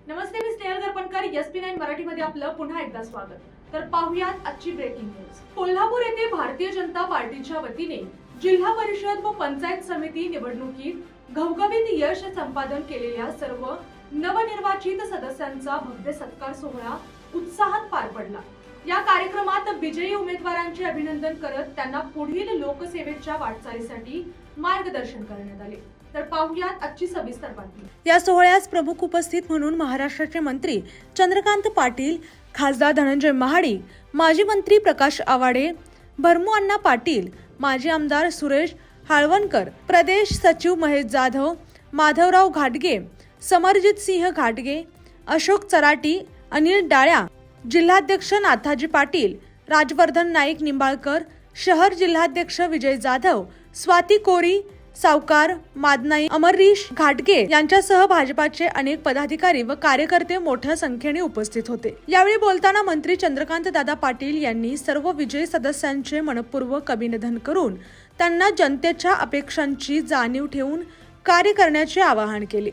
नमस्ते, मी Snehal दर्पणकर. SP9 मराठीमध्ये आपलं पुन्हा एकदा स्वागत. तर पाहुयात आजची ब्रेकिंग न्यूज. कोल्हापूर येथे भारतीय जनता पार्टीच्या वतीने जिल्हा परिषद व पंचायत समिती निवडणुकीत घवघवीत यश संपादन केलेल्या सर्व नवनिर्वाचित सदस्यांचा भव्य सत्कार सोहळा उत्साहात पार पडला. या कार्यक्रमात विजयी उमेदवारांचे अभिनंदन करत त्यांना पुढील लोकसेवेच्या वाटचालीसाठी मार्गदर्शन करण्यात आले. तर पाहुयात आजची सविस्तर बातमी. या सोहळ्यास प्रमुख उपस्थित म्हणून महाराष्ट्राचे मंत्री चंद्रकांत पाटील, खासदार धनंजय महाडिक, माजी मंत्री प्रकाश आवाडे, भरमू अण्णा पाटील, माजी आमदार सुरेश हाळवणकर, प्रदेश सचिव महेश जाधव, माधवराव घाटगे, समरजित सिंह घाटगे, अशोक चराटी, अनिल डाळ्या, जिल्हाध्यक्ष नाथाजी पाटील, राजवर्धन नाईक निंबाळकर, शहर जिल्हाध्यक्ष विजय जाधव, स्वाती कोरी, सावकार मादनाई, अमरीश घाटगे यांच्यासह भाजपाचे अनेक पदाधिकारी व कार्यकर्ते मोठ्या संख्येने उपस्थित होते. यावेळी बोलताना मंत्री चंद्रकांत दादा पाटील यांनी सर्व विजयी सदस्यांचे मनपूर्वक अभिनंदन करून त्यांना जनतेच्या अपेक्षांची जाणीव ठेवून कार्य करण्याचे आवाहन केले.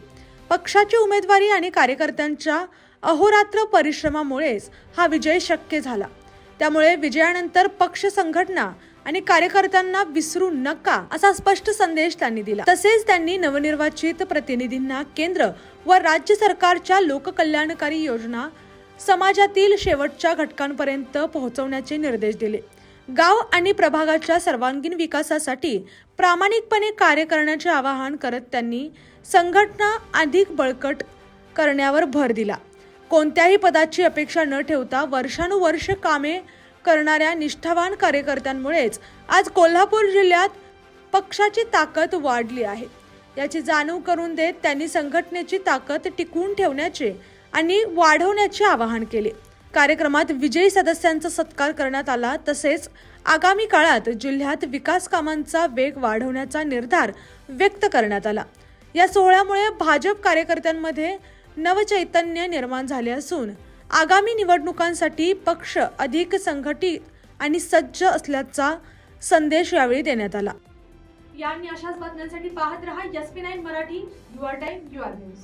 पक्षाची उमेदवारी आणि कार्यकर्त्यांच्या अहोरात्र परिश्रमामुळेच हा विजय शक्य झाला. त्यामुळे विजयानंतर पक्ष संघटना आणि कार्यकर्त्यांना विसरू नका असा स्पष्ट संदेश त्यांनी दिला. तसेच त्यांनी नवनिर्वाचित प्रतिनिधींना केंद्र व राज्य सरकारच्या लोककल्याणकारी योजना समाजातील शेवटच्या घटकांपर्यंत पोहोचवण्याचे निर्देश दिले. गाव आणि प्रभागाच्या सर्वांगीण विकासासाठी प्रामाणिकपणे कार्य करण्याचे आवाहन करत त्यांनी संघटना अधिक बळकट करण्यावर भर दिला. कोणत्याही पदाची अपेक्षा न ठेवता वर्षानुवर्ष कामे करणाऱ्या निष्ठावान कार्यकर्त्यांमुळेच आज कोल्हापूर जिल्ह्यात पक्षाची ताकद वाढली आहे याची जाणीव करून देत त्यांनी संघटनेची ताकद टिकवून ठेवण्याचे आणि वाढवण्याचे आवाहन केले. कार्यक्रमात विजयी सदस्यांचा सत्कार करण्यात आला. तसेच आगामी काळात जिल्ह्यात विकास कामांचा वेग वाढवण्याचा निर्धार व्यक्त करण्यात आला. या सोहळ्यामुळे भाजप कार्यकर्त्यांमध्ये नवचैतन्य निर्माण झाले असून आगामी निवडणुकांसाठी पक्ष अधिक संघटित आणि सज्ज असल्याचा संदेश यावेळी देण्यात आला. या आणि अशाच बातम्यांसाठी पाहत रहा SP9 Marathi. Your time, your news.